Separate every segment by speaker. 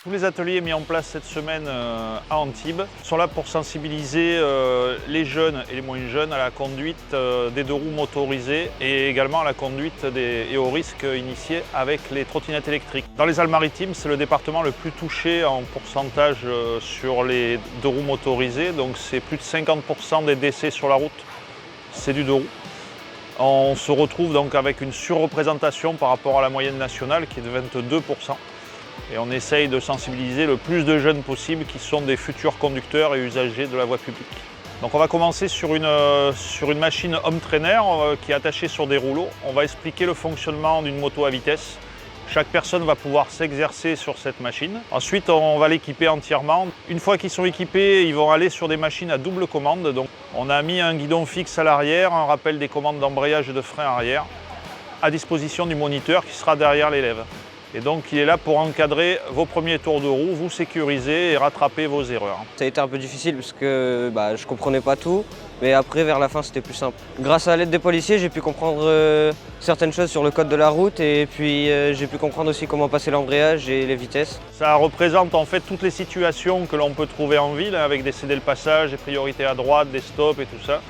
Speaker 1: Tous les ateliers mis en place cette semaine à Antibes sont là pour sensibiliser les jeunes et les moins jeunes à la conduite des deux roues motorisées et également à la conduite et aux risques initiés avec les trottinettes électriques. Dans les Alpes-Maritimes, c'est le département le plus touché en pourcentage sur les deux roues motorisées, donc c'est plus de 50% des décès sur la route, c'est du deux roues. On se retrouve donc avec une surreprésentation par rapport à la moyenne nationale qui est de 22%. Et on essaye de sensibiliser le plus de jeunes possible qui sont des futurs conducteurs et usagers de la voie publique. Donc on va commencer sur une machine home trainer qui est attachée sur des rouleaux. On va expliquer le fonctionnement d'une moto à vitesse. Chaque personne va pouvoir s'exercer sur cette machine. Ensuite, on va l'équiper entièrement. Une fois qu'ils sont équipés, ils vont aller sur des machines à double commande. Donc, on a mis un guidon fixe à l'arrière, un rappel des commandes d'embrayage et de frein arrière, à disposition du moniteur qui sera derrière l'élève. Et donc, il est là pour encadrer vos premiers tours de roue, vous sécuriser et rattraper vos erreurs.
Speaker 2: Ça a été un peu difficile parce que je ne comprenais pas tout, mais après, vers la fin, c'était plus simple. Grâce à l'aide des policiers, j'ai pu comprendre certaines choses sur le code de la route et puis j'ai pu comprendre aussi comment passer l'embrayage et les vitesses.
Speaker 1: Ça représente en fait toutes les situations que l'on peut trouver en ville, avec des cédés le passage, des priorités à droite, des stops et tout ça.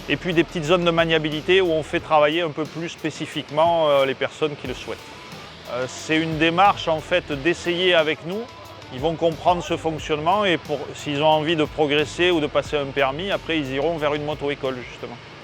Speaker 1: Et puis des petites zones de maniabilité où on fait travailler un peu plus spécifiquement les personnes qui le souhaitent. C'est une démarche en fait d'essayer avec nous. Ils vont comprendre ce fonctionnement et s'ils ont envie de progresser ou de passer un permis, après ils iront vers une moto-école justement.